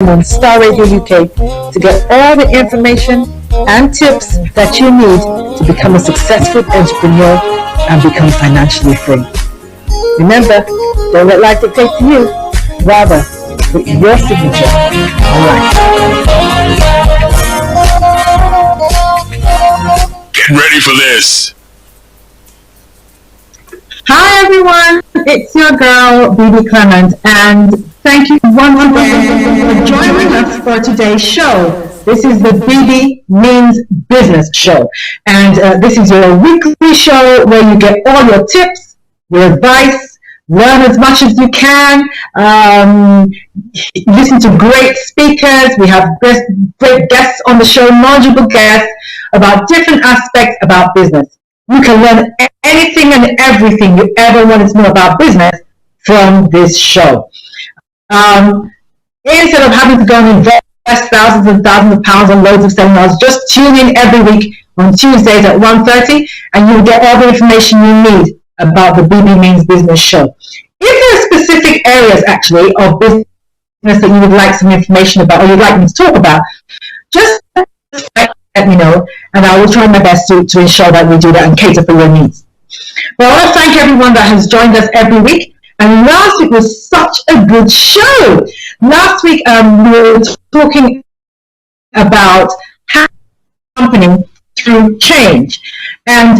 on Star Radio UK to get all the information and tips that you need to become a successful entrepreneur and become financially free. Remember, don't let life dictate to you. Rather, put your signature on life. Get ready for this. Hi everyone, it's your girl Bebe Clement, and thank you once again for joining us for today's show. This is the Bebe Means Business show, and this is your weekly show where you get all your tips, your advice, learn as much as you can, listen to great speakers. We have great guests on the show, knowledgeable guests about different aspects about business. You can learn anything and everything you ever wanted to know about business from this show. Instead of having to go and invest thousands and thousands of pounds on loads of seminars, just tune in every week on Tuesdays at 1:30 and you'll get all the information you need about the Bebe Means Business show. If there are specific areas actually of business that you would like some information about or you'd like me to talk about, just let me know, and I will try my best to ensure that we do that and cater for your needs. But I want to thank everyone that has joined us every week. And last week was such a good show. Last week we were talking about how company through change. And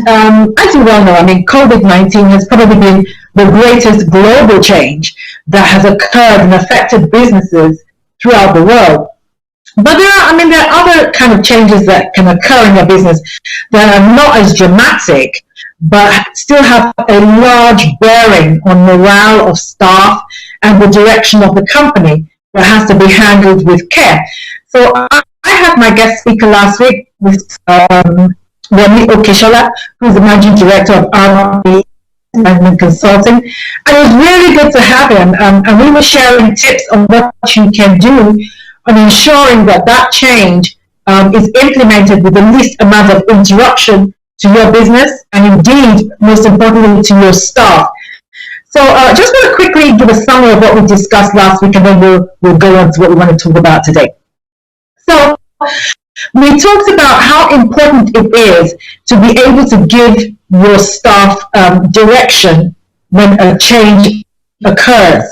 as you well know, I mean, COVID-19 has probably been the greatest global change that has occurred and affected businesses throughout the world. But there are other kind of changes that can occur in your business that are not as dramatic, but still have a large bearing on morale of staff and the direction of the company that has to be handled with care. So I had my guest speaker last week with Remy Okeshola, who's the managing director of R&D Management Consulting. And it was really good to have him, and we were sharing tips on what you can do on ensuring that change is implemented with the least amount of interruption to your business and indeed, most importantly, to your staff. So just want to quickly give a summary of what we discussed last week and then we'll go on to what we want to talk about today. So we talked about how important it is to be able to give your staff direction when a change occurs.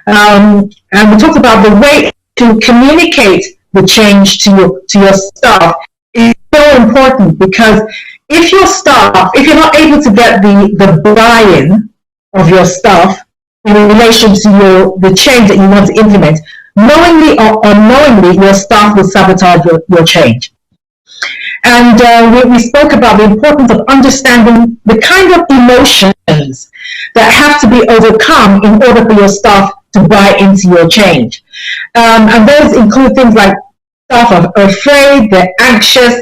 And we talked about the way to communicate the change to your staff is so important, because if you're not able to get the buy-in of your staff in relation to the change that you want to implement, knowingly or unknowingly, your staff will sabotage your change. And we spoke about the importance of understanding the kind of emotions that have to be overcome in order for your staff to buy into your change. And those include things like staff are afraid, they're anxious,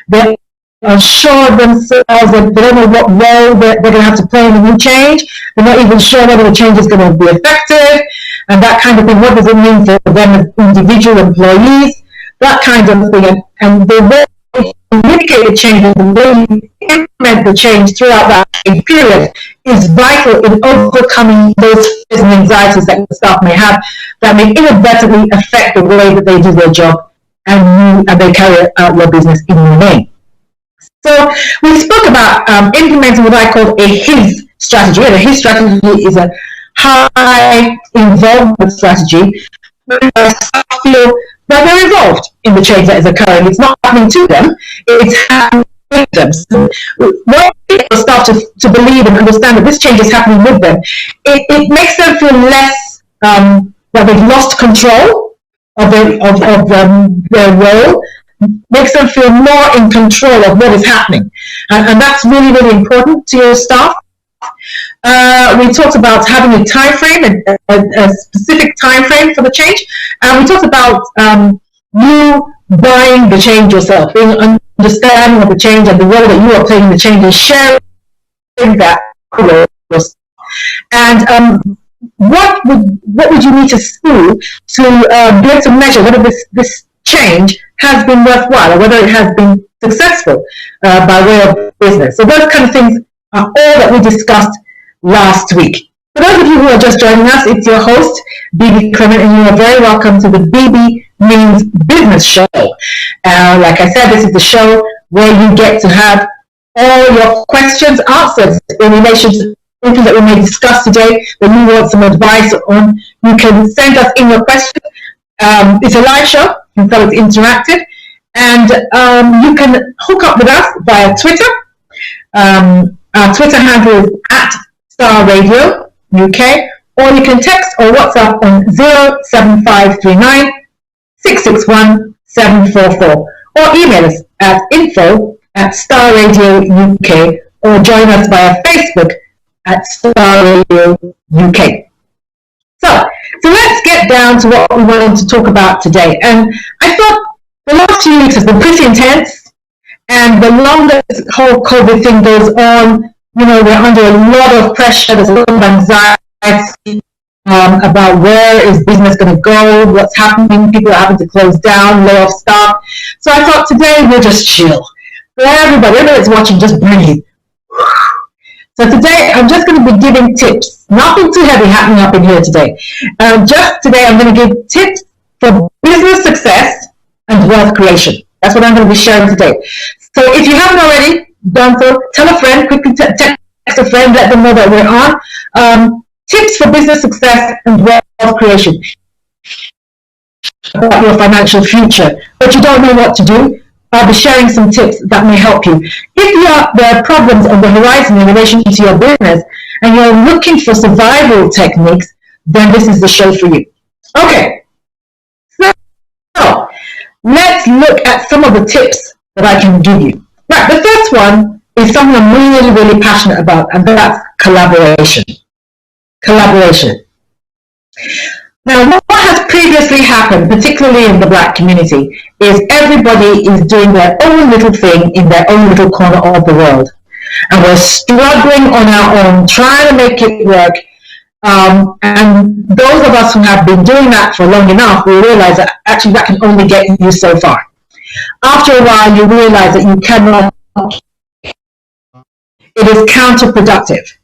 they're unsure of themselves, they don't know what role they're going to have to play in the new change, they're not even sure whether the change is going to be effective, and that kind of thing. What does it mean for them as individual employees? That kind of thing. And the way you communicate the change and the way you implement the change throughout that period is vital in overcoming those fears and anxieties that the staff may have that may inadvertently affect the way that they do their job and they carry out your business in your name. So we spoke about implementing what I call a HIS strategy. And a HIS strategy is a high involvement strategy where staff feel that they're involved in the change that is occurring. It's not happening to them, it's happening with them. So when people start to believe and understand that this change is happening with them, it makes them feel less that they've lost control of their role, makes them feel more in control of what is happening. And that's really, really important to your staff. We talked about having a time frame, a specific time frame for the change. And we talked about you buying the change yourself, being understanding of the change and the role that you are playing in the change and sharing that with yourself. And what would you need to do to be able to measure whether this change has been worthwhile or whether it has been successful by way of business? So those kind of things are all that we discussed last week. For those of you who are just joining us, it's your host, Bebe Clement, and you are very welcome to the Bebe Means Business Show. Like I said, this is the show where you get to have all your questions answered in relation to something that we may discuss today that you want some advice on. You can send us in your questions. It's a live show, and so it's interactive. And you can hook up with us via Twitter. Our Twitter handle is @StarRadio UK, or you can text or WhatsApp on 07539 661 744, or email us at info@StarRadio UK, or join us via Facebook at Star Radio UK. So let's get down to what we wanted to talk about today. And I thought the last few weeks has been pretty intense, and the longer this whole COVID thing goes on, we're under a lot of pressure. There's a lot of anxiety about where is business going to go, what's happening. People are having to close down, lay off staff. So I thought today we'll just chill. For everybody that's watching, just breathe. So today I'm just going to be giving tips. Nothing too heavy happening up in here today. Just today I'm going to give tips for business success and wealth creation. That's what I'm going to be sharing today. So if you haven't already done so, tell a friend, quickly text a friend, let them know that we're on. Tips for business success and wealth creation. About your financial future, but you don't know what to do, I'll be sharing some tips that may help you. If there are problems on the horizon in relation to your business and you're looking for survival techniques, then this is the show for you. Okay, so let's look at some of the tips that I can give you. Right, the first one is something I'm really, really passionate about, and that's collaboration. Collaboration. Now, what has previously happened, particularly in the Black community, is everybody is doing their own little thing in their own little corner of the world. And we're struggling on our own, trying to make it work. And those of us who have been doing that for long enough, we realize that actually that can only get you so far. After a while, you realize that you cannot. It is counterproductive.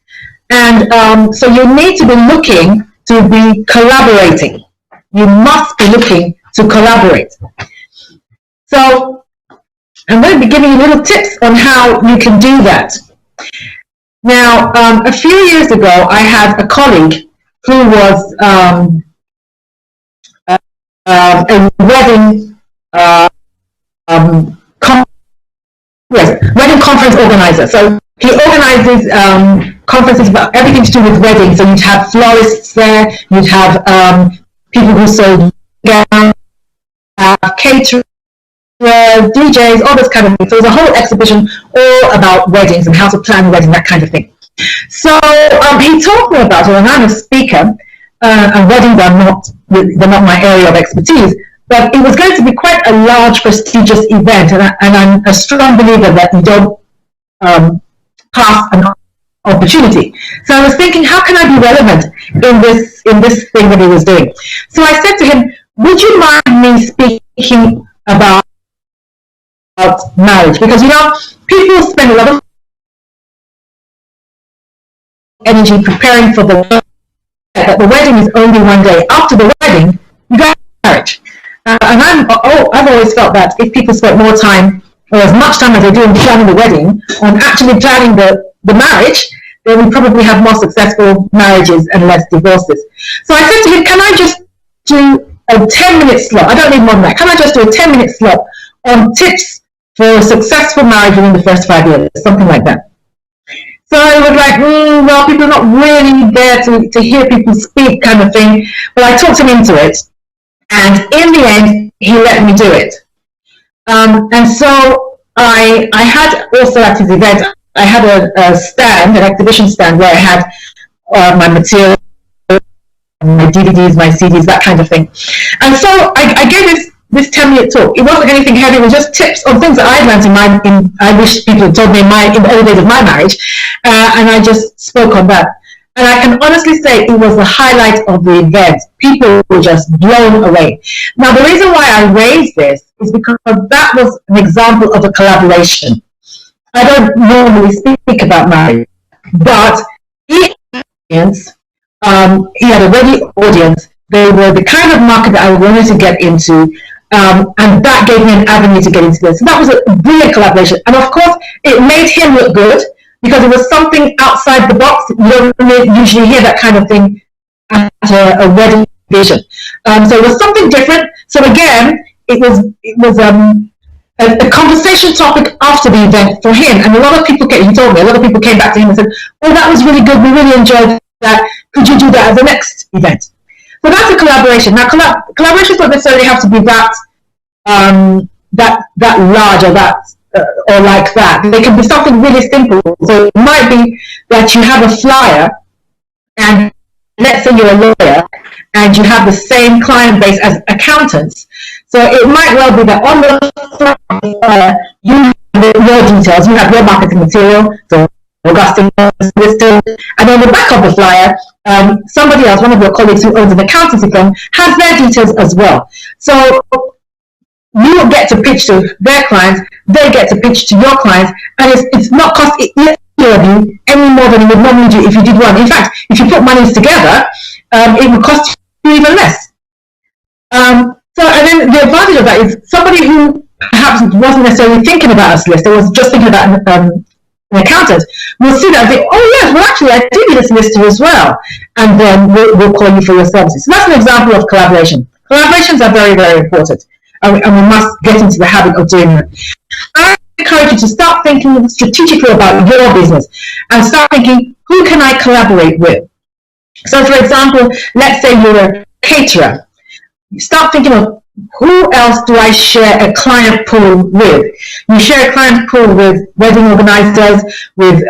And so you need to be looking to be collaborating. You must be looking to collaborate. So I'm going to be giving you little tips on how you can do that. Now, a few years ago, I had a colleague who was a wedding wedding conference organizer. So he organizes conferences about everything to do with weddings. So you'd have florists there, you'd have people who sold gowns, caterers, DJs, all this kind of thing. So there's a whole exhibition all about weddings and how to plan a wedding, that kind of thing. So he told me about it, and I'm a speaker, and weddings they're not my area of expertise, but it was going to be quite a large, prestigious event, and I'm a strong believer that you don't pass an opportunity. So I was thinking, how can I be relevant in this thing that he was doing? So I said to him, would you mind me speaking about marriage? Because people spend a lot of energy preparing for the wedding, but the wedding is only one day. After the wedding, you go to marriage. And I've always felt that if people spent more time, or as much time as they do in planning the wedding, on actually planning the marriage, they will probably have more successful marriages and less divorces. So I said to him, can I just do a 10-minute slot? I don't need more than that. Can I just do a 10-minute slot on tips for a successful marriage within the first 5 years? Something like that. So I was like, well, people are not really there to hear people speak, kind of thing. But I talked him into it. And in the end, he let me do it. And so I had also at his event, I had a stand, an exhibition stand, where I had my material, my DVDs, my CDs, that kind of thing. And so I gave this 10-minute talk. It wasn't anything heavy. It was just tips on things that I learned I wish people had told me in the early days of my marriage. And I just spoke on that. And I can honestly say it was the highlight of the event. People were just blown away. Now, the reason why I raised this is because that was an example of a collaboration. I don't normally speak about marriage, but he had experience he had a ready audience. They were the kind of market that I wanted to get into. And that gave me an avenue to get into this. So that was a brilliant collaboration. And of course, it made him look good because it was something outside the box. You don't usually hear that kind of thing at a wedding vision. So it was something different. So again, it was a conversation topic after the event for him. And a lot of people he told me, a lot of people came back to him and said, oh, that was really good. We really enjoyed that. Could you do that at the next event? So that's a collaboration. Now, collaborations don't necessarily have to be that large or or like that. They can be something really simple. So it might be that you have a flyer, and let's say you're a lawyer, and you have the same client base as accountants. So it might well be that on the flyer, you have your details, you have your marketing material, so Augustine listed, and on the back of the flyer, somebody else, one of your colleagues who owns an accountancy firm, has their details as well. So you get to pitch to their clients, they get to pitch to your clients, and it's not cost either of you any more than it would normally do if you did one. In fact, if you put monies together, it would cost you even less. And then the advantage of that is somebody who perhaps wasn't necessarily thinking about a solicitor, was just thinking about an accountant, will see that and think, oh yes, well actually I do need a solicitor as well, and then we'll call you for your services. So that's an example of collaboration. Collaborations are very, very important, and we must get into the habit of doing that. I encourage you to start thinking strategically about your business and start thinking, who can I collaborate with? So for example, let's say you're a caterer. You start thinking of, who else do I share a client pool with? You share a client pool with wedding organizers, with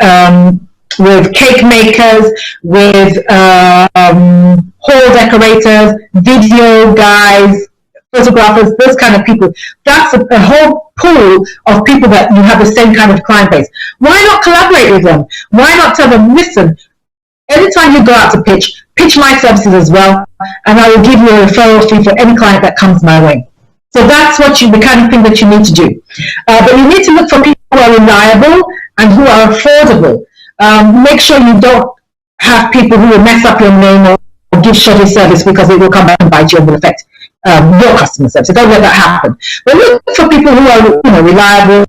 cake makers, with hall decorators, video guys, photographers, those kind of people. That's a whole pool of people that you have the same kind of client base. Why not collaborate with them? Why not tell them, listen, anytime you go out to pitch my services as well, and I will give you a referral fee for any client that comes my way. So that's the kind of thing that you need to do. But you need to look for people who are reliable and who are affordable. Make sure you don't have people who will mess up your name or give shoddy service, because it will come back and bite you and will affect your customer service. So don't let that happen. But look for people who are reliable,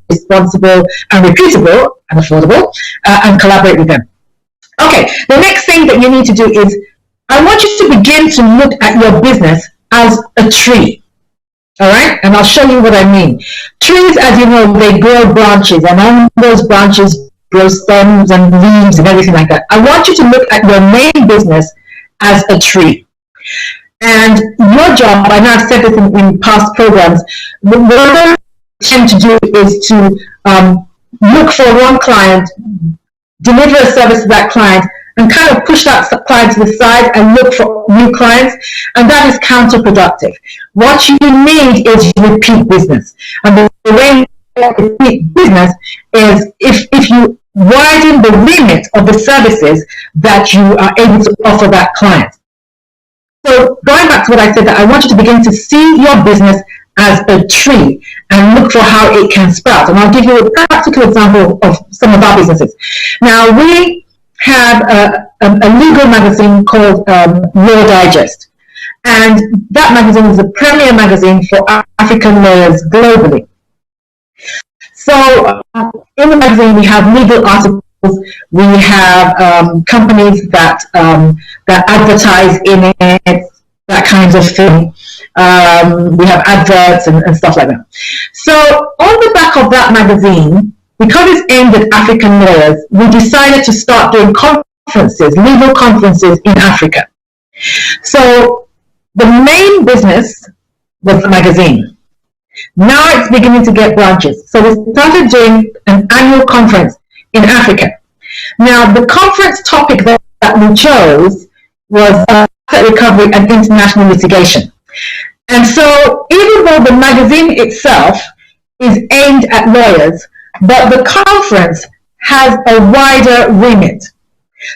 responsible, and reputable and affordable, and collaborate with them. Okay, the next thing that you need to do is, I want you to begin to look at your business as a tree. All right, and I'll show you what I mean. Trees, as you know, they grow branches, and on those branches grow stems and leaves and everything like that. I want you to look at your main business as a tree. And your job, I know I've said this in past programs, what I tend to do is to look for one client, deliver a service to that client, and kind of push that client to the side and look for new clients, and that is counterproductive. What you need is repeat business. And the way you repeat business is if you widen the remit of the services that you are able to offer that client. So going back to what I said, that I want you to begin to see your business as a tree and look for how it can sprout. And I'll give you a practical example of some of our businesses. Now, we have a legal magazine called Law Digest. And that magazine is a premier magazine for African lawyers globally. So in the magazine, we have legal articles, we have companies that advertise in it, that kind of thing. We have adverts and stuff like that. So on the back of that magazine, because it's aimed at African lawyers, we decided to start doing conferences, legal conferences in Africa. So the main business was the magazine. Now it's beginning to get branches. So we started doing an annual conference in Africa. Now the conference topic that we chose was asset recovery and international litigation. And so even though the magazine itself is aimed at lawyers, but the conference has a wider remit.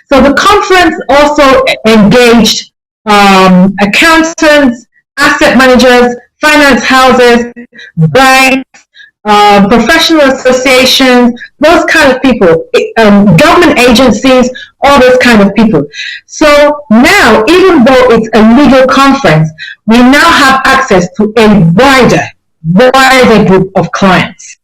So the conference also engaged accountants, asset managers, finance houses, banks, professional associations, those kind of people, government agencies all those kind of people. So now, even though it's a legal conference, we now have access to a wider group of clients.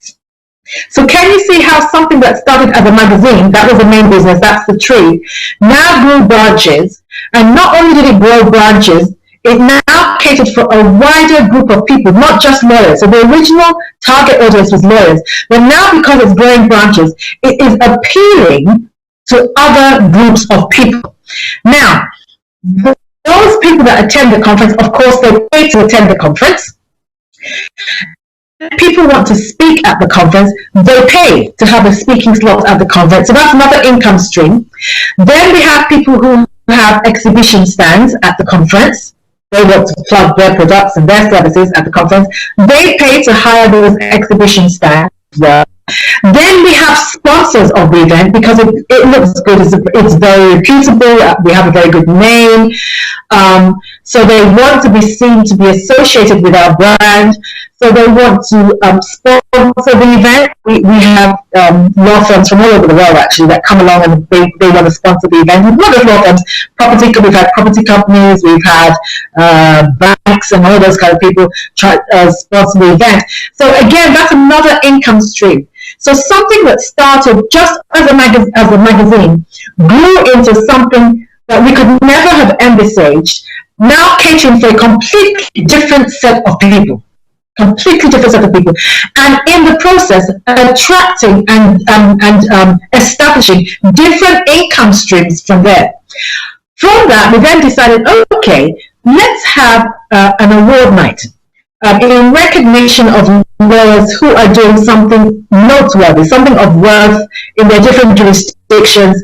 So can you see how something that started as a magazine, that was the main business, that's the tree, now grew branches, and not only did it grow branches, it now catered for a wider group of people, not just lawyers. So the original target audience was lawyers, but now because it's growing branches, it is appealing to other groups of people. Now, those people that attend the conference, of course, they pay to attend the conference. People want to speak at the conference, they pay to have a speaking slot at the conference. So that's another income stream. Then we have people who have exhibition stands at the conference. They want to plug their products and their services at the conference. They pay to hire those exhibition stands as well. Then we have sponsors of the event because it looks good, it's very reputable, we have a very good name. So they want to be seen to be associated with our brand. So they want to sponsor the event. We have law firms from all over the world actually that come along and they want to sponsor the event. Not just law firms, we've had property companies, we've had banks and all those kind of people try sponsor the event. So again, that's another income stream. So something that started just as a magazine grew into something that we could never have envisaged, now catering for a completely different set of people. Completely different set of people, and in the process attracting and establishing different income streams from there. From that, we then decided, okay, let's have an award night in recognition of lawyers who are doing something noteworthy, something of worth in their different jurisdictions,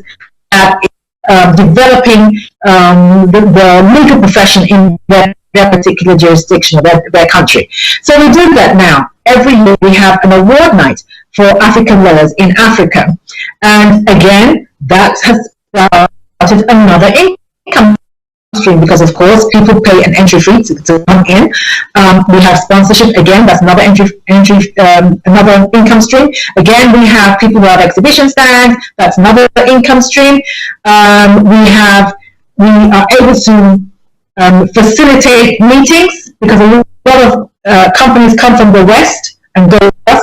developing the legal profession in their particular jurisdiction, their country. So we do that now. Every year we have an award night for African lawyers in Africa. And again, that has started another income stream because, of course, people pay an entry fee to come in. We have sponsorship. Again, that's another another income stream. Again, we have people who have exhibition stands. That's another income stream. We are able to facilitate meetings because a lot of companies come from the West and go to us.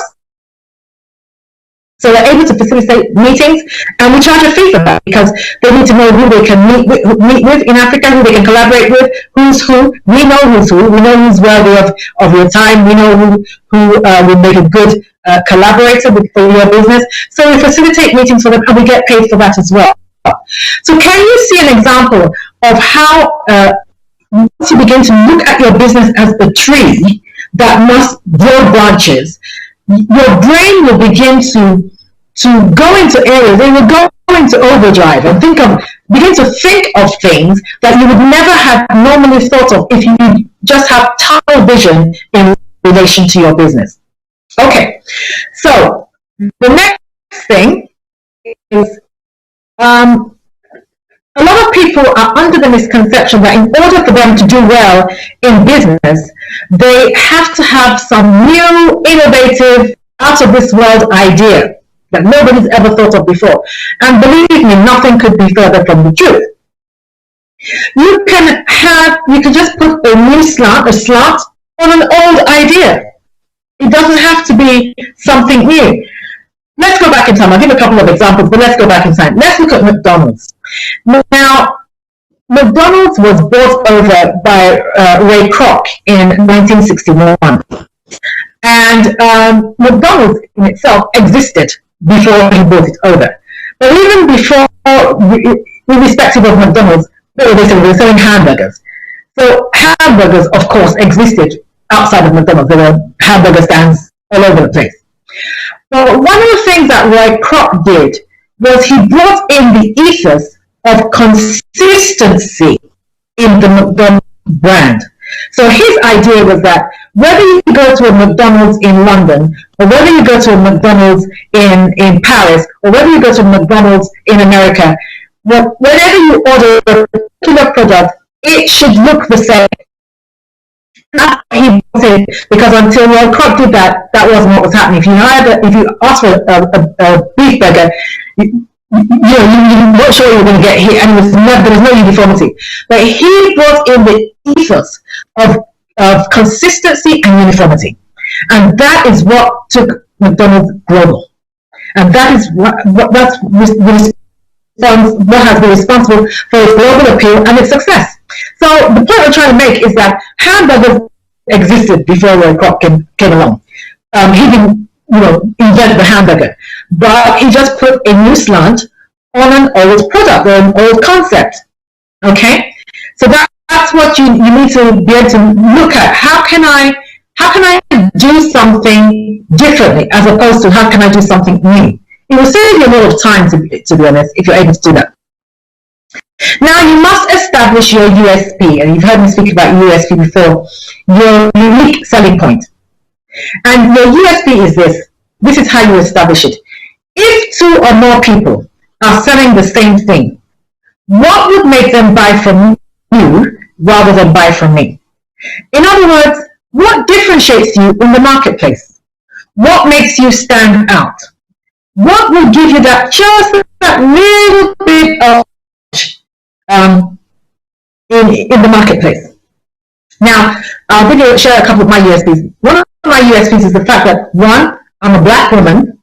So they're able to facilitate meetings, and we charge a fee for that because they need to know who they can meet with in Africa, who they can collaborate with, who's who. We know who's who. We know who's worthy of your time. We know who will make a good collaborator for your business. So we facilitate meetings for them, and we get paid for that as well. So can you see an example of how once you begin to look at your business as a tree that must grow branches, your brain will begin to go into areas, it will go into overdrive and begin to think of things that you would never have normally thought of if you just have tunnel vision in relation to your business. Okay, so the next thing is a lot of people are under the misconception that in order for them to do well in business, they have to have some new, innovative, out-of-this-world idea that nobody's ever thought of before. And believe me, nothing could be further from the truth. You can just put a slant on an old idea. It doesn't have to be something new. Let's go back in time. I'll give a couple of examples, but let's go back in time. Let's look at McDonald's. Now, McDonald's was bought over by Ray Kroc in 1961. And McDonald's in itself existed before he bought it over. But even before, irrespective of McDonald's, they were selling hamburgers. So hamburgers, of course, existed outside of McDonald's. There were hamburger stands all over the place. But one of the things that Ray Kroc did was he brought in the ethos of consistency in the McDonald's brand. So his idea was that whether you go to a McDonald's in London, or whether you go to a McDonald's in Paris, or whether you go to a McDonald's in America, whenever you order a particular product, it should look the same. That's what he wanted, because until Ray Kroc did that, that wasn't what was happening. If you asked for a beef burger, you're not sure you're going to get hit, and there was no uniformity. But he brought in the ethos of consistency and uniformity. And that is what took McDonald's global. And that is what has been responsible for its global appeal and its success. So the point I'm trying to make is that hamburgers existed before Roy Kroc came along. He didn't, invent the hamburger, but he just put a new slant on an old product or an old concept. Okay, so that's what you need to be able to look at. How can I do something differently as opposed to how can I do something new? It will save you a lot of time, to be honest, if you're able to do that. Now, you must establish your USP, and you've heard me speak about USP before, your unique selling point. And your USP is this. This is how you establish it. If 2 or more people are selling the same thing, what would make them buy from you rather than buy from me? In other words, what differentiates you in the marketplace? What makes you stand out? What will give you that little bit of in the marketplace? Now, I'll share a couple of my USPs. One of my USPs is the fact that, one, I'm a black woman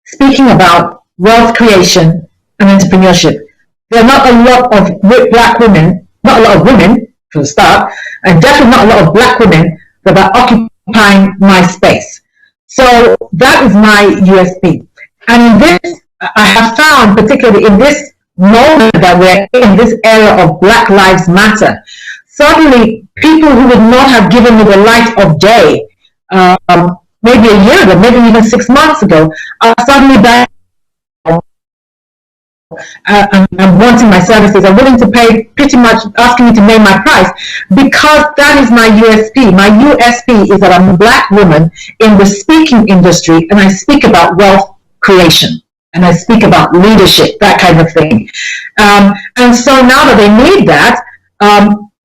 speaking about wealth creation and entrepreneurship. There are not a lot of black women, not a lot of women, for the start, and definitely not a lot of black women that are occupying my space. So that is my USP. And in this, I have found, particularly in this moment that we're in, this era of Black Lives Matter, suddenly people who would not have given me the light of day, maybe a year ago, maybe even 6 months ago, are suddenly back and wanting my services, are willing to pay, pretty much asking me to name my price, because that is my USP. My USP is that I'm a black woman in the speaking industry, and I speak about wealth creation, and I speak about leadership, that kind of thing. And so now that they need that,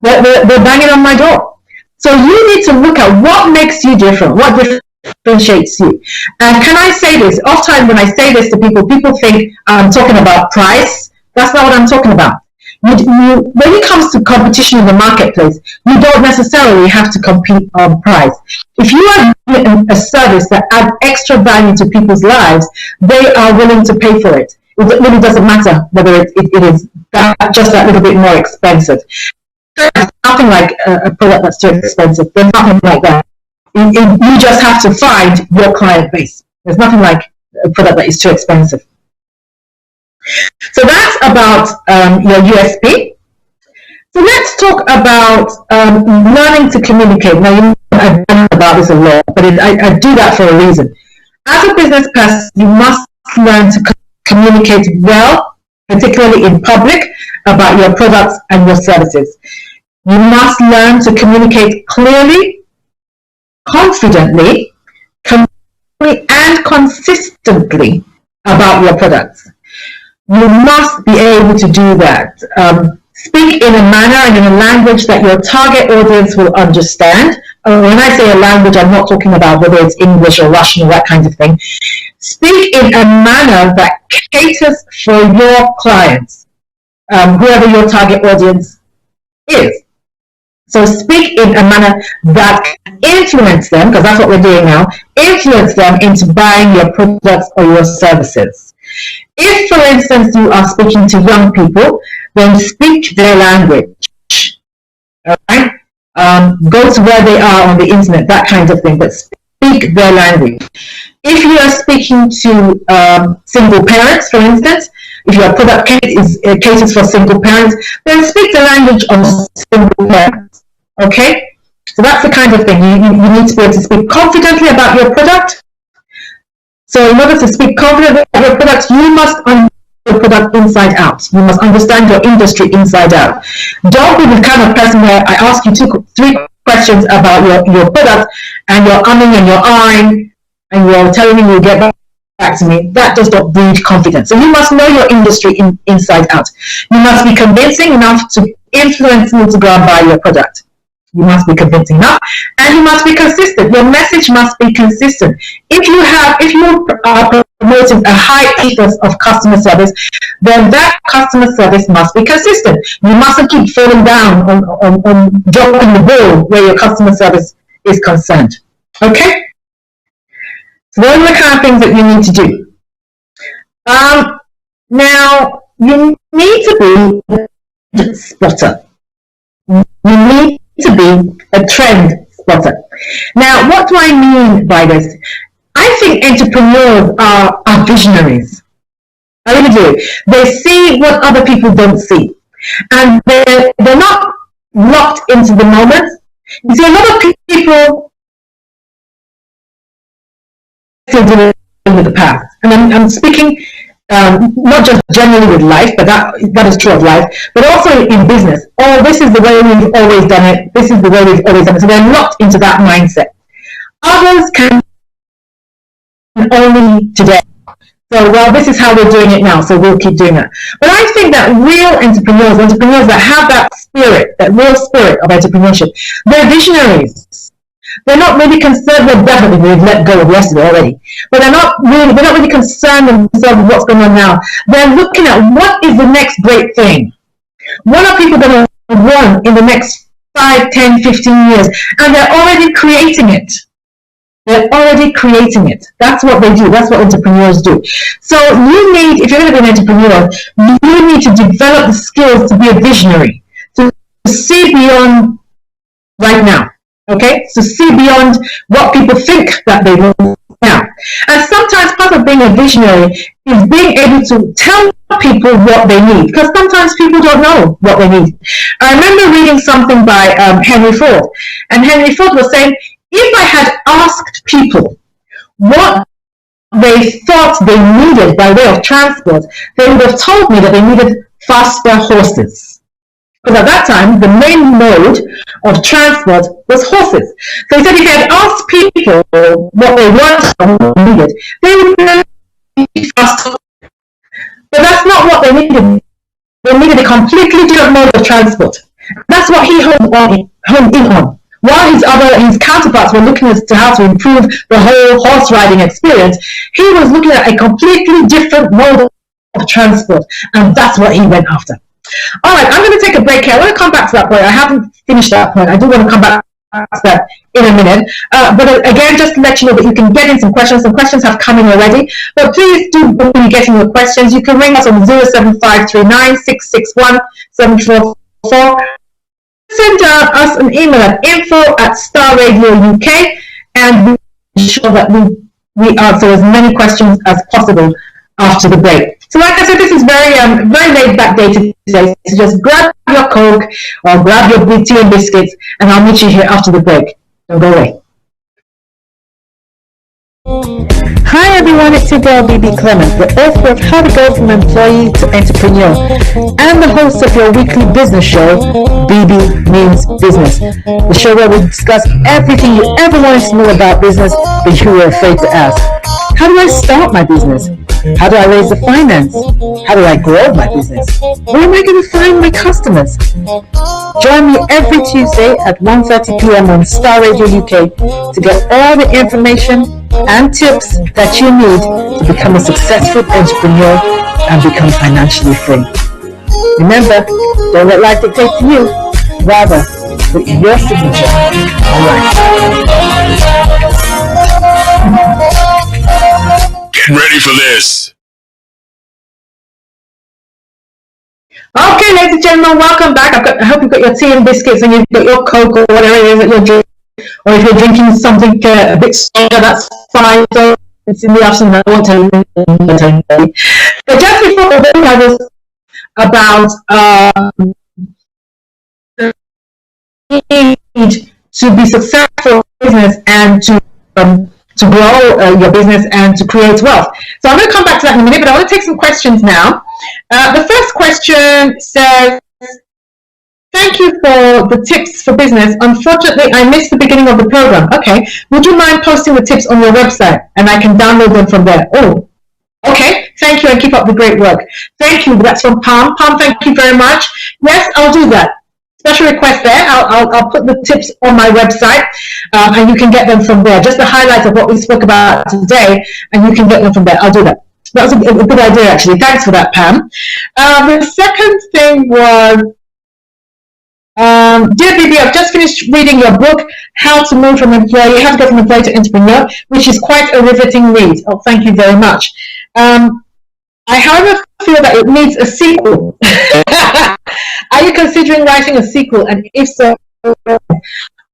they're banging on my door. So you need to look at what makes you different, what differentiates you. And can I say this? Often when I say this to people, people think I'm talking about price. That's not what I'm talking about. When it comes to competition in the marketplace, you don't necessarily have to compete on price. If you are a service that adds extra value to people's lives, they are willing to pay for it. It really doesn't matter whether it is just that little bit more expensive. There's nothing like a product that's too expensive. There's nothing like that. You just have to find your client base. There's nothing like a product that is too expensive. So that's about your USP. So let's talk about learning to communicate. Now, you know, I've done about this a lot, but I do that for a reason. As a business person, you must learn to communicate well, particularly in public, about your products and your services. You must learn to communicate clearly, confidently, and consistently about your products. You must be able to do that. Speak in a manner and in a language that your target audience will understand. When I say a language, I'm not talking about whether it's English or Russian or that kind of thing. Speak in a manner that caters for your clients, whoever your target audience is. So speak in a manner that influence them, because that's what we're doing now, influence them into buying your products or your services. If, for instance, you are speaking to young people, then speak their language. All right? Go to where they are on the internet, that kind of thing, but speak their language. If you are speaking to single parents, for instance, if your product caters for single parents, then speak the language of single parents. Okay? So that's the kind of thing. You need to be able to speak confidently about your product. So in order to speak confidently about your product, you must understand your product inside out. You must understand your industry inside out. Don't be the kind of person where I ask you 3 questions about your product and you're umming and you're ahhing and you're telling me you'll get back to me. That does not breed confidence. So you must know your industry inside out. You must be convincing enough to influence me to go and buy your product. You must be convincing enough, and you must be consistent. Your message must be consistent. If you are promoting a high ethos of customer service, then that customer service must be consistent. You mustn't keep falling down on dropping the ball where your customer service is concerned. Okay? So those are the kind of things that you need to do. Now, you need to be a spotter. You need to be a trend spotter. Now, what do I mean by this? I think entrepreneurs are visionaries. I really do. They see what other people don't see. And they're not locked into the moment. You see, a lot of people still dealing with the past. And I'm speaking not just generally with life, but that is true of life, but also in business. Oh, this is the way we've always done it. This is the way we've always done it. So they're locked into that mindset. Others can only today. So, well, this is how we're doing it now, so we'll keep doing that. But I think that real entrepreneurs that have that spirit, that real spirit of entrepreneurship, they're visionaries. They're not really concerned. Well, definitely we've let go of yesterday already, but they're not really concerned themselves with what's going on now. They're looking at what is the next great thing. What are people going to want in the next 5, 10, 15 years? And they're already creating it. They're already creating it. That's what they do. That's what entrepreneurs do. So you need, if you're going to be an entrepreneur, you need to develop the skills to be a visionary, to see beyond right now. Okay? To see beyond what people think that they will now. And sometimes part of being a visionary is being able to tell people what they need, because sometimes people don't know what they need. I remember reading something by Henry Ford, and Henry Ford was saying, if I had asked people what they thought they needed by way of transport, they would have told me that they needed faster horses. Because at that time, the main mode of transport was horses. So he said if he had asked people what they wanted or what they needed, they would need faster. But that's not what they needed. They needed a completely different mode of transport. That's what he honed in on. While his counterparts were looking as to how to improve the whole horse riding experience, he was looking at a completely different mode of transport, and that's what he went after. All right, I'm going to take a break here. I want to come back to that point. I haven't finished that point. I do want to come back to that in a minute. But again, just to let you know that you can get in some questions. Some questions have come in already. But please do, when you're getting your questions, you can ring us on 07539 661 744. Send us an email at info@starradio.uk, and we'll be sure that we answer as many questions as possible after the break. So like I said, this is very laid back day today. So just grab your Coke or grab your tea and biscuits, and I'll meet you here after the break. Don't go away. Hi everyone, it's your girl Bebe Clement, the author of How to Go from Employee to Entrepreneur, and the host of your weekly business show, Bebe Means Business, the show where we discuss everything you ever wanted to know about business but you were afraid to ask. How do I start my business? How do I raise the finance? How do I grow my business? Where am I going to find my customers? Join me every Tuesday at 1:30 p.m. on Star Radio UK to get all the information and tips that you need to become a successful entrepreneur and become financially free. Remember, don't let life dictate to you. Rather, put your signature on life. Get ready for this. Okay, ladies and gentlemen, welcome back. I hope you've got your tea and biscuits and you've got your Coke or whatever it is that you're drinking. Or if you're drinking something a bit stronger, that's fine. So it's in the afternoon. I won't tell you. But just before the break, I was about the need to be successful in business and to grow your business and to create wealth. So I'm going to come back to that in a minute, but I want to take some questions now. The first question says, thank you for the tips for business. Unfortunately, I missed the beginning of the program. Okay. Would you mind posting the tips on your website and I can download them from there? Oh, okay. Thank you and keep up the great work. Thank you. That's from Palm. Palm, thank you very much. Yes, I'll do that. special request there. I'll put the tips on my website, and you can get them from there. Just the highlights of what we spoke about today, and you can get them from there. I'll do that. That was a good idea, actually. Thanks for that, Pam. The second thing was, dear Bebe, I've just finished reading your book, How to Go from Employee to Entrepreneur, which is quite a riveting read. Oh, thank you very much. I, however, feel that it needs a sequel. Are you considering writing a sequel? And if so,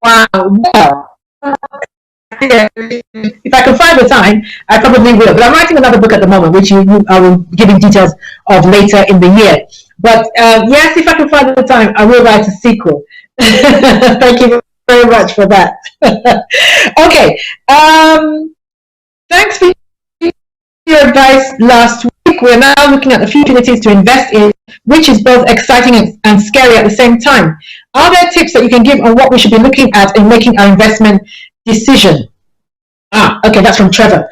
wow, well, if I can find the time, I probably will. But I'm writing another book at the moment, which I will give you details of later in the year. But yes, if I can find the time, I will write a sequel. Thank you very much for that. Okay. Thanks for your advice last week. We're now looking at the few opportunities to invest in, which is both exciting and scary at the same time. Are there tips that you can give on what we should be looking at in making our investment decision? Okay, that's from Trevor.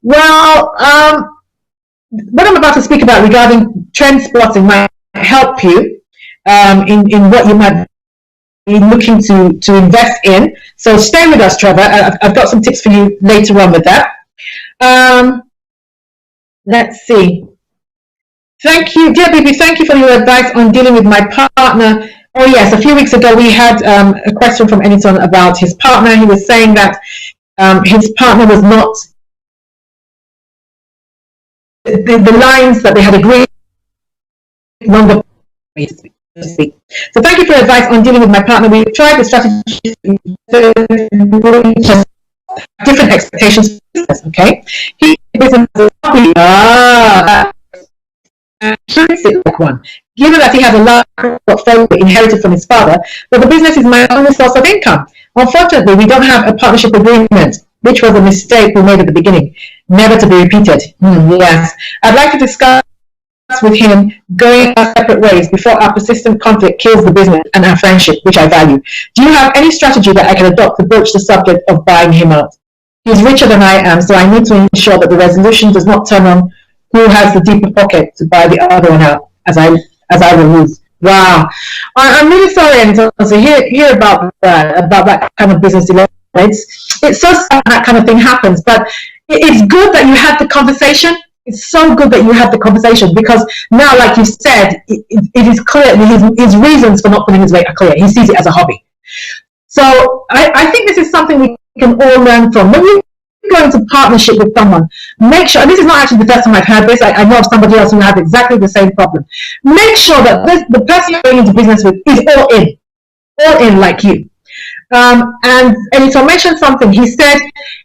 Well, what I'm about to speak about regarding trend spotting might help you in what you might be looking to invest in. So stay with us, Trevor. I've got some tips for you later on with that. Let's see. Thank you, dear Bebe. Thank you for your advice on dealing with my partner. Oh yes, a few weeks ago we had a question from Anyton about his partner. He was saying that his partner was not the lines that they had agreed longer. So thank you for your advice on dealing with my partner. We tried the strategy, different expectations. Okay, he business like one. Given that he has a large portfolio inherited from his father, but the business is my only source of income. Unfortunately, we don't have a partnership agreement, which was a mistake we made at the beginning, never to be repeated. Yes, I'd like to discuss with him going our separate ways before our persistent conflict kills the business and our friendship, which I value. Do you have any strategy that I can adopt to broach the subject of buying him out? He's richer than I am, so I need to ensure that the resolution does not turn on who has the deeper pocket to buy the other one out, as I will lose. Wow, I'm really sorry, and to hear about that kind of business dilemma. It's so sad that kind of thing happens, but it's good that you had the conversation. It's so good that you had the conversation, because now, like you said, it is clear his reasons for not putting his weight are clear. He sees it as a hobby. So I think this is something we can all learn from. When you go into partnership with someone, make sure, and this is not actually the first time I've heard this, I know of somebody else who had exactly the same problem. Make sure that the person you're going into business with is all in like you. And Anyton mentioned something. He said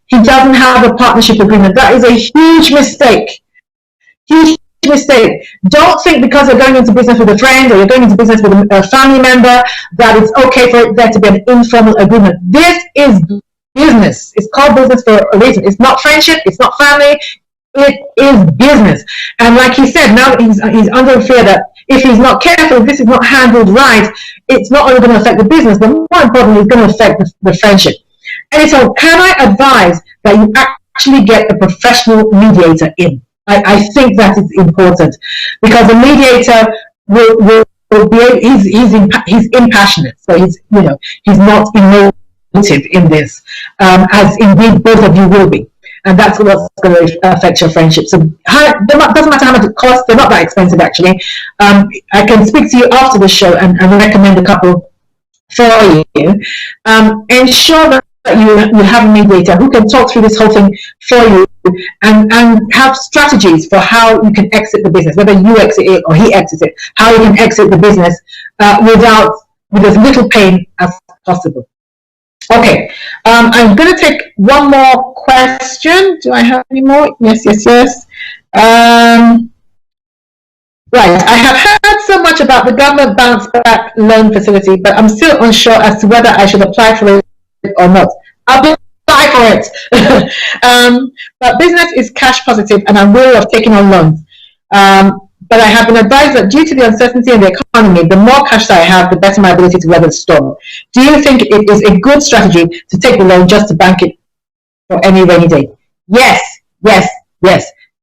he doesn't have a partnership agreement. That is a huge mistake. Huge mistake. Don't think because you're going into business with a friend or you're going into business with a family member that it's okay for there to be an informal agreement. This is business. It's called business for a reason. It's not friendship. It's not family. It is business. And like he said, now he's under fear that if he's not careful, if this is not handled right, it's not only going to affect the business, but more importantly, it's going to affect the friendship. And so, can I advise that you actually get a professional mediator in? I think that is important, because the mediator will be he's impassionate, so he's not emotive in this, as indeed both of you will be, and that's what's going to affect your friendship. So doesn't matter how much it costs; they're not that expensive actually. I can speak to you after the show and recommend a couple for you. Ensure that you have a mediator who can talk through this whole thing for you, and have strategies for how you can exit the business, whether you exit it or he exits it, how you can exit the business with as little pain as possible. Okay, I'm going to take one more question. Do I have any more? Yes. Right, I have heard so much about the government bounce back loan facility, but I'm still unsure as to whether I should apply for it or not. I'll apply for it. But business is cash positive and I'm wary of taking on loans. But I have been advised that due to the uncertainty in the economy, the more cash that I have, the better my ability to weather the storm. Do you think it is a good strategy to take the loan just to bank it for any rainy day? Yes.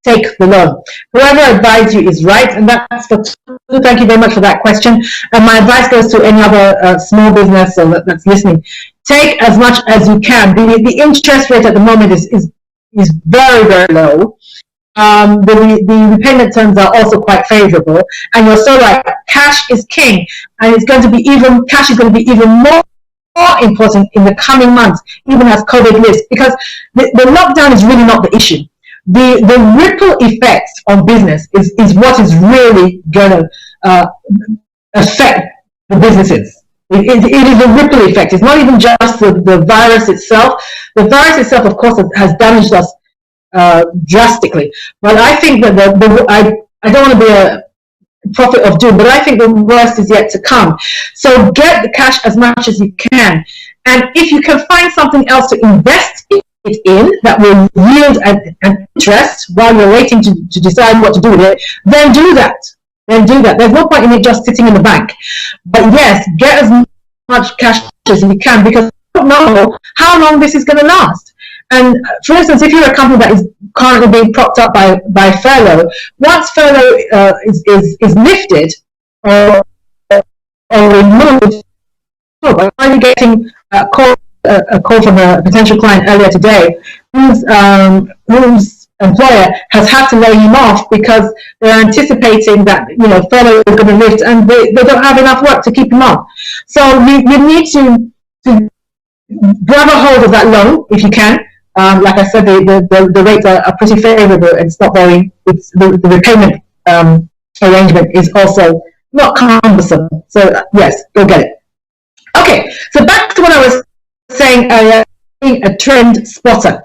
Take the loan. Whoever advised you is right, and that's for two Thank you very much for that question. And my advice goes to any other small business that's listening. Take as much as you can. The interest rate at the moment is very, very low. The repayment terms are also quite favorable. And you're so right, cash is king. And cash is going to be even more important in the coming months, even as COVID lives, because the lockdown is really not the issue. The ripple effects on business is what is really going to affect the businesses. It is a ripple effect. It's not even just the virus itself. The virus itself, of course, has damaged us drastically. But I think that I don't want to be a prophet of doom, but I think the worst is yet to come. So get the cash as much as you can. And if you can find something else to invest it in that will yield an interest while you're waiting to decide what to do with it, then do that. There's no point in it just sitting in the bank. But yes, get as much cash as you can, because you don't know how long this is going to last. And for instance, if you're a company that is currently being propped up by furlough, once furlough is lifted or removed, I'm getting a call from a potential client earlier today whose employer has had to lay him off because they're anticipating that furlough is going to lift and they don't have enough work to keep him on. So you need to grab a hold of that loan if you can. Like I said, the rates are pretty favorable, and it's not the repayment arrangement is also not cumbersome. So yes, go get it. Okay, so back to what I was saying, being a trend spotter.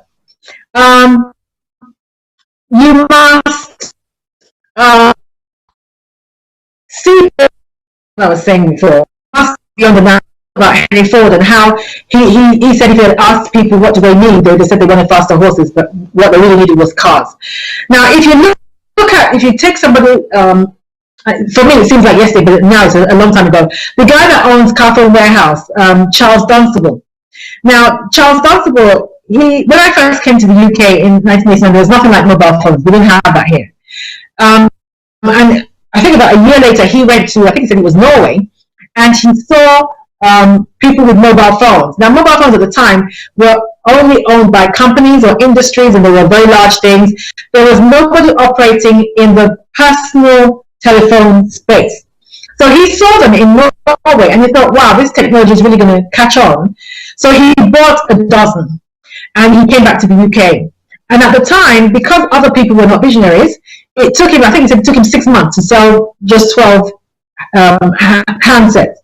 You must see what I was saying before. You must be on the map about Henry Ford and how he said if he had asked people what do they need, they said they wanted faster horses, but what they really needed was cars. Now, if you take somebody, for me it seems like yesterday, but now it's a long time ago, the guy that owns Carphone Warehouse, Charles Dunstable. Now, Charles Dunstable, when I first came to the UK in 1989, there was nothing like mobile phones. We didn't have that here. And I think about a year later, he went to, I think he said it was Norway, and he saw people with mobile phones. Now, mobile phones at the time were only owned by companies or industries, and they were very large things. There was nobody operating in the personal telephone space. So he saw them in Norway, and he thought, wow, this technology is really going to catch on. So he bought a dozen, and he came back to the UK. And at the time, because other people were not visionaries, it took him, I think he said it took him 6 months to sell just 12 handsets.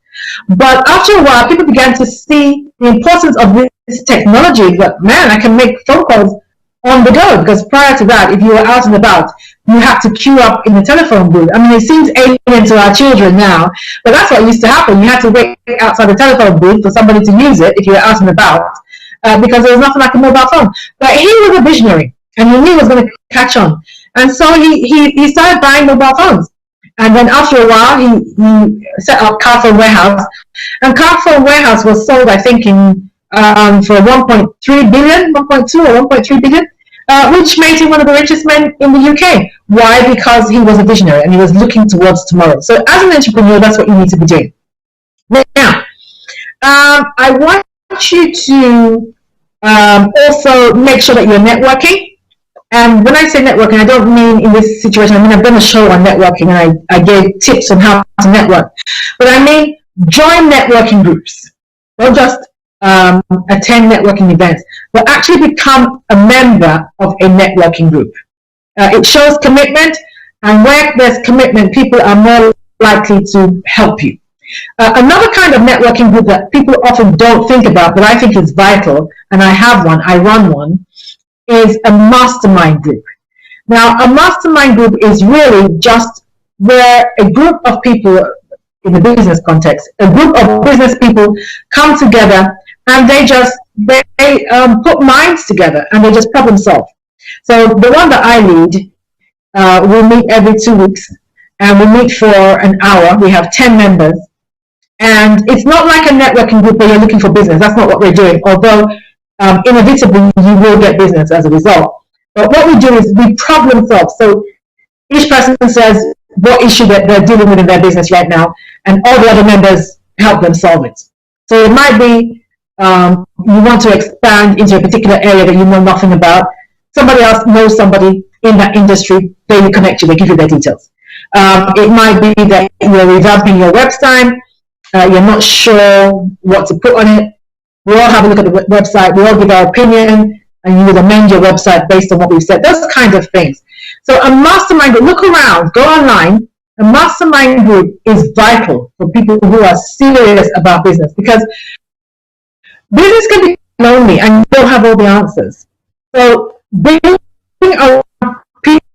But after a while, people began to see the importance of this technology, that, man, I can make phone calls on the go, because prior to that, if you were out and about, you had to queue up in the telephone booth. I mean, it seems alien to our children now, but that's what used to happen. You had to wait outside the telephone booth for somebody to use it if you were out and about, because there was nothing like a mobile phone. But he was a visionary, and he knew it was going to catch on. And so he started buying mobile phones. And then after a while, he set up Carphone Warehouse. And Carphone Warehouse was sold, I think, for 1.3 billion, 1.2 or 1.3 billion, which made him one of the richest men in the UK. Why? Because he was a visionary and he was looking towards tomorrow. So as an entrepreneur, that's what you need to be doing. Now, I want you to also make sure that you're networking. And when I say networking, I don't mean in this situation, I mean I've done a show on networking and I gave tips on how to network. But I mean join networking groups. Don't just attend networking events, but actually become a member of a networking group. It shows commitment, and where there's commitment, people are more likely to help you. Another kind of networking group that people often don't think about, but I think is vital, and I run one, is a mastermind group. Now, a mastermind group is really just where a group of people, in the business context, a group of business people come together and they put minds together and they just problem solve. So the one that I lead, we meet every 2 weeks and we meet for an hour. We have 10 members. And it's not like a networking group where you're looking for business. That's not what we're doing, although inevitably you will get business as a result. But what we do is we problem solve. So each person says, what issue that they're dealing with in their business right now, and all the other members help them solve it. So it might be you want to expand into a particular area that you know nothing about. Somebody else knows somebody in that industry, they will connect you, they give you their details. It might be that you're revamping your website, you're not sure what to put on it. We all have a look at the website, we all give our opinion, and you will amend your website based on what we've said. Those kind of things. So a mastermind group, look around, go online. A mastermind group is vital for people who are serious about business, because business can be lonely and you don't have all the answers. So being around people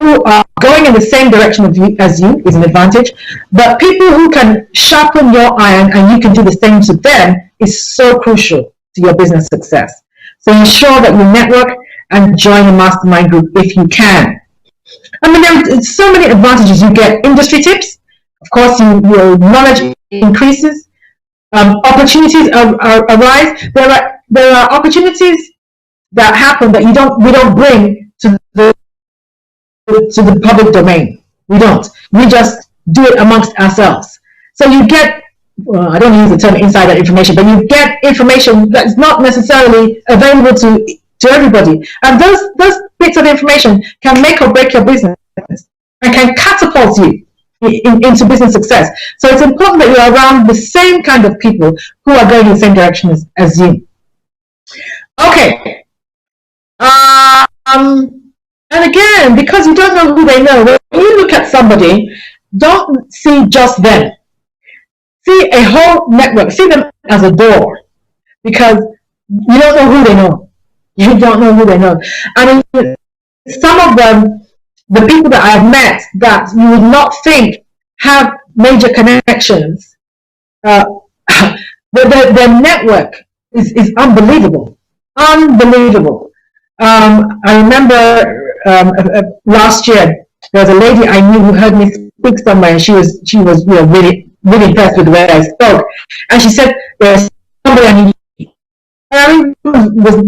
who are going in the same direction as you is an advantage, but people who can sharpen your iron and you can do the same to them is so crucial to your business success. So ensure that you network and join a mastermind group if you can. I mean, there's so many advantages. You get industry tips. Of course, your knowledge increases. Opportunities arise. There are opportunities that happen that we don't bring to the public domain. We don't. We just do it amongst ourselves. So you get, I don't use the term insider information, but you get information that's not necessarily available to everybody. And those bits of information can make or break your business and can catapult you into business success. So it's important that you're around the same kind of people who are going in the same direction as you. Okay. And again, because you don't know who they know, when you look at somebody, don't see just them. See a whole network. See them as a door, because you don't know who they know. You don't know who they know. I mean, some of them, the people that I've met that you would not think have major connections, their network is unbelievable. Unbelievable. I remember last year there was a lady I knew who heard me speak somewhere, and she was really impressed with the way I spoke, and she said, "There's somebody I need." I mean,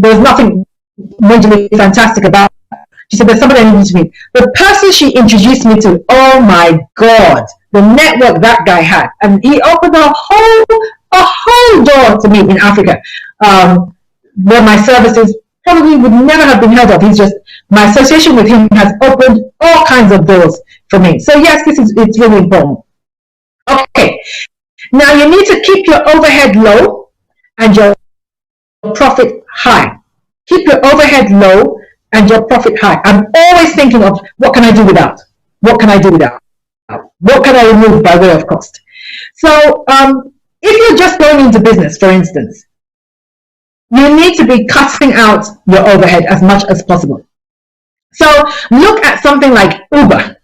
there's nothing majorly fantastic about it. She said, "There's somebody I need to meet." The person she introduced me to, oh my God, the network that guy had, and he opened a whole door to me in Africa, where my services probably would never have been heard of. My association with him has opened all kinds of doors for me. So yes, it's really important. Okay, now you need to keep your overhead low and your profit high. Keep your overhead low and your profit high. I'm always thinking of what can I do without? What can I do without? What can I remove by way of cost? So if you're just going into business, for instance, you need to be cutting out your overhead as much as possible. So look at something like Uber.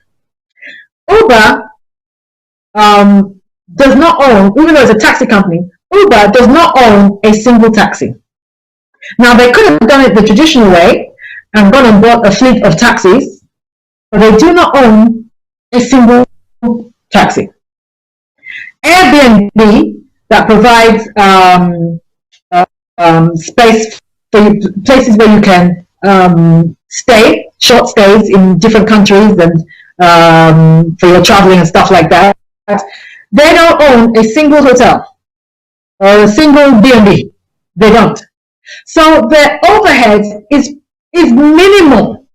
Uber does not own, even though it's a taxi company, Uber does not own a single taxi. Now, they could have done it the traditional way and gone and bought a fleet of taxis, but they do not own a single taxi. Airbnb, that provides space for places where you can stay, short stays in different countries, and for your traveling and stuff like that. They don't own a single hotel or a single B&B. They don't. So their overhead is minimal.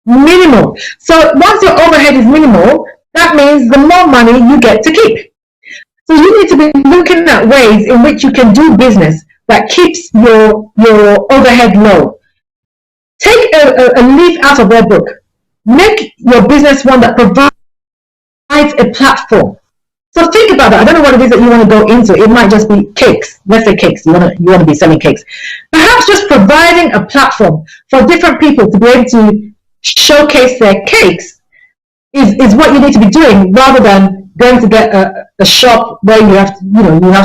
Minimal. So once your overhead is minimal, that means the more money you get to keep. So you need to be looking at ways in which you can do business that keeps your overhead low. Take a leaf out of their book. Make your business one that provides a platform. So think about that. I don't know what it is that you want to go into. It might just be cakes. Let's say cakes. You want to be selling cakes. Perhaps just providing a platform for different people to be able to showcase their cakes is what you need to be doing, rather than going to get a shop where you have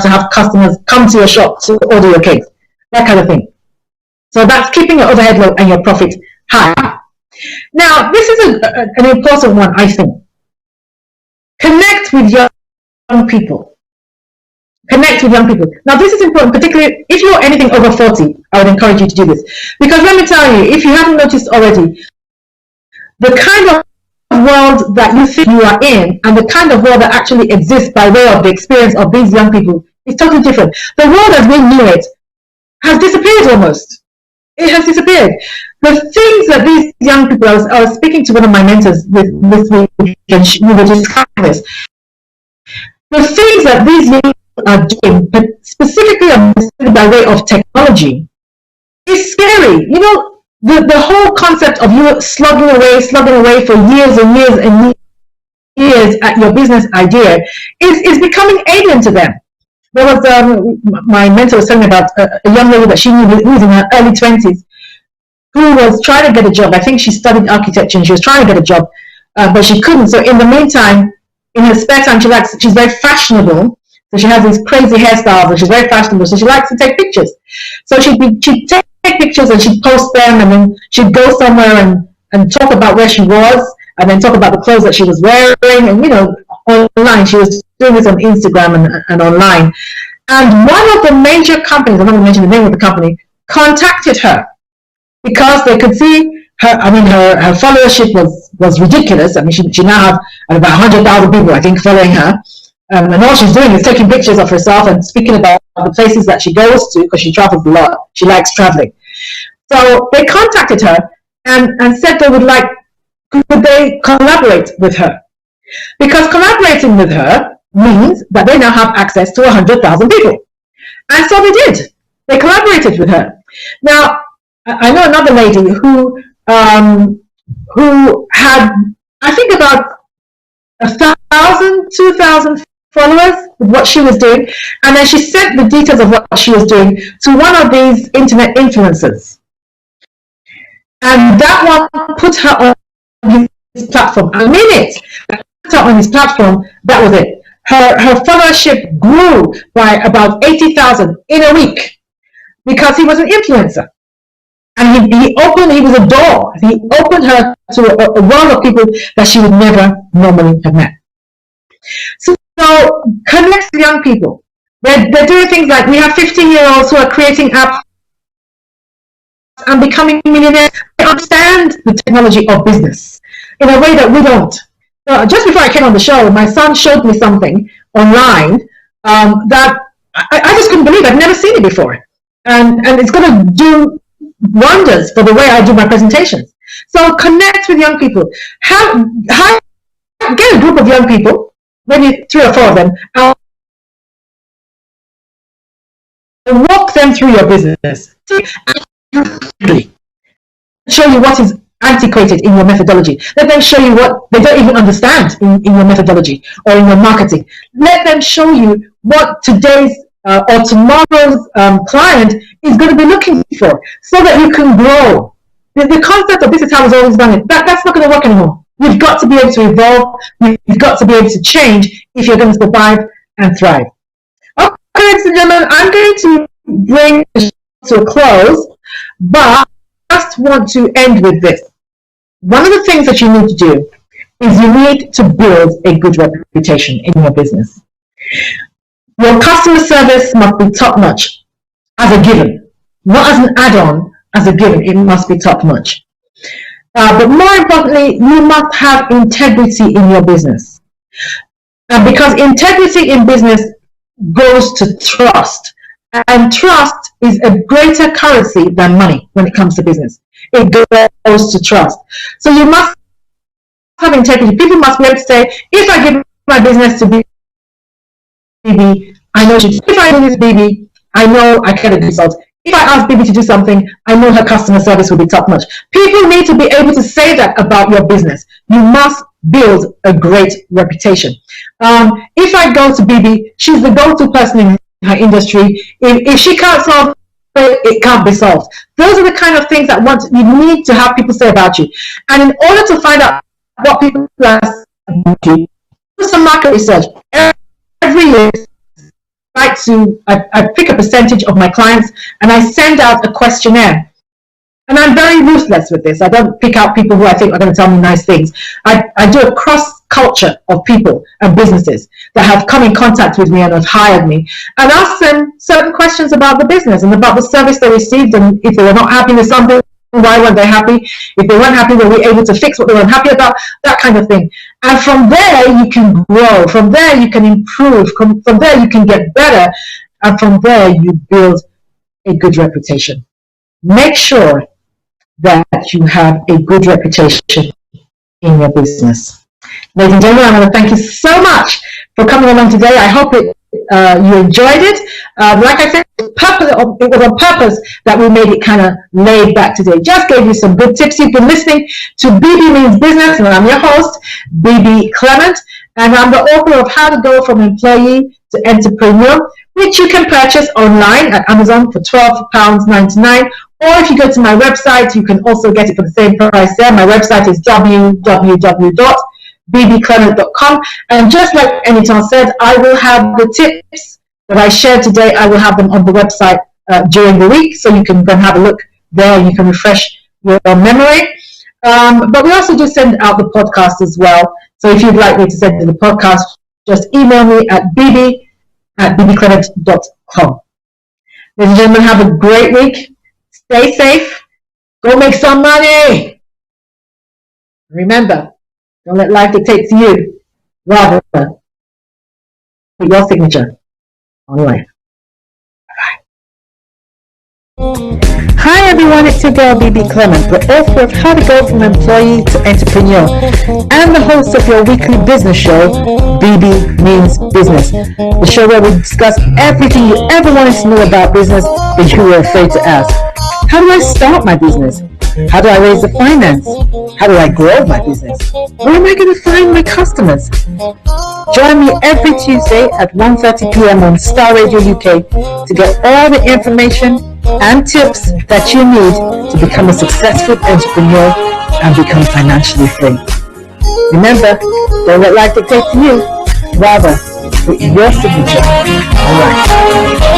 to have customers come to your shop to order your cakes. That kind of thing. So that's keeping your overhead low and your profit high. Now, this is an important one, I think. Connect with young people. Connect with young people. Now, this is important, particularly if you're anything over 40, I would encourage you to do this. Because let me tell you, if you haven't noticed already, the kind of of world that you think you are in and the kind of world that actually exists by way of the experience of these young people is totally different. The world as we knew it has disappeared almost. It has disappeared. The things that these young people, I was speaking to one of my mentors this week, and we were discussing this. The things that these young people are doing, but specifically by way of technology, is scary. You know, the whole concept of you slugging away for years and years and years at your business idea is becoming alien to them. There was my mentor was telling me about a young lady that she knew who was in her early 20s, who was trying to get a job. I think she studied architecture and she was trying to get a job, but she couldn't. So in the meantime, in her spare time, she's very fashionable. So she has these crazy hairstyles and she's very fashionable. So she likes to take pictures. So she'd take pictures and she'd post them, and then she'd go somewhere and talk about where she was, and then talk about the clothes that she was wearing, and, you know, online. She was doing this on Instagram and online. And one of the major companies, I'm not going to mention the name of the company, contacted her because they could see her. I mean, her followership was ridiculous. I mean, she now have about 100,000 people, I think, following her. And all she's doing is taking pictures of herself and speaking about the places that she goes to, because she travels a lot. She likes traveling. So they contacted her and said they would like, could they collaborate with her? Because collaborating with her means that they now have access to 100,000 people. And so they did. They collaborated with her. Now, I know another lady who had, I think, about 1,000, 2,000 followers with what she was doing, and then she sent the details of what she was doing to one of these internet influencers, and that one put her on his platform. A minute put her on his platform, that was it. Her followership grew by about 80,000 in a week because he was an influencer, and he was a door. He opened her to a world of people that she would never normally have met. So connect with young people. They're doing things like, we have 15-year-olds who are creating apps and becoming millionaires. They understand the technology of business in a way that we don't. So just before I came on the show, my son showed me something online that I just couldn't believe. I've never seen it before. And it's going to do wonders for the way I do my presentations. So connect with young people. Get a group of young people, maybe 3 or 4 of them, and walk them through your business. Show you what is antiquated in your methodology. Let them show you what they don't even understand in your methodology or in your marketing. Let them show you what today's or tomorrow's client is going to be looking for, so that you can grow. The concept of this is how it's always done, that's not going to work anymore. You've got to be able to evolve. You've got to be able to change if you're going to survive and thrive. Okay, ladies and gentlemen, I'm going to bring the show to a close, but I just want to end with this. One of the things that you need to do is you need to build a good reputation in your business. Your customer service must be top-notch as a given, not as an add-on, as a given. It must be top-notch. But more importantly, you must have integrity in your business. Because integrity in business goes to trust. And trust is a greater currency than money when it comes to business. It goes to trust. So you must have integrity. People must be able to say, if I give my business to Bebe, I know if I do this Bebe, I know I get a result. If I ask Bebe to do something, I know her customer service will be top notch. People need to be able to say that about your business. You must build a great reputation. If I go to Bebe, she's the go-to person in her industry. If she can't solve it, it can't be solved. Those are the kind of things that you need to have people say about you. And in order to find out what people are saying about you, do some market research. Every year, I pick a percentage of my clients and I send out a questionnaire. And I'm very ruthless with this. I don't pick out people who I think are going to tell me nice things. I do a cross culture of people and businesses that have come in contact with me and have hired me, and ask them certain questions about the business and about the service they received, and if they were not happy with something, why weren't they happy? If they weren't happy, were we able to fix what they weren't happy about? That kind of thing. And from there, you can grow. From there, you can improve. From there, you can get better. And from there, you build a good reputation. Make sure that you have a good reputation in your business. Ladies and gentlemen, I want to thank you so much for coming along today. I hope you enjoyed it. Like I said, it was on purpose that we made it kind of laid back today. Just gave you some good tips. You've been listening to Bebe Means Business, and I'm your host, Bebe Clement, and I'm the author of How to Go from Employee to Entrepreneur, which you can purchase online at Amazon for £12.99. Or if you go to my website, you can also get it for the same price there. My website is www.bbclement.com. And just like Anytime said, I will have the tips that I shared today. I will have them on the website during the week, so you can go and have a look there and you can refresh your memory. But we also do send out the podcast as well. So if you'd like me to send you the podcast, just email me at bb@bbclement.com. Ladies and gentlemen, have a great week. Stay safe. Go make some money. Remember, don't let life dictate to you. Rather, put your signature on life. Hi everyone, it's your girl Bebe Clement, the author of How to Go from Employee to Entrepreneur and the host of your weekly business show, Bebe Means Business, the show where we discuss everything you ever wanted to know about business but you were afraid to ask. How do I start my business? How do I raise the finance? How do I grow my business? Where am I going to find my customers? Join me every Tuesday at 1:30 p.m. on Star Radio UK to get all the information and tips that you need to become a successful entrepreneur and become financially free. Remember, don't let life dictate to you. Rather, put your signature on life.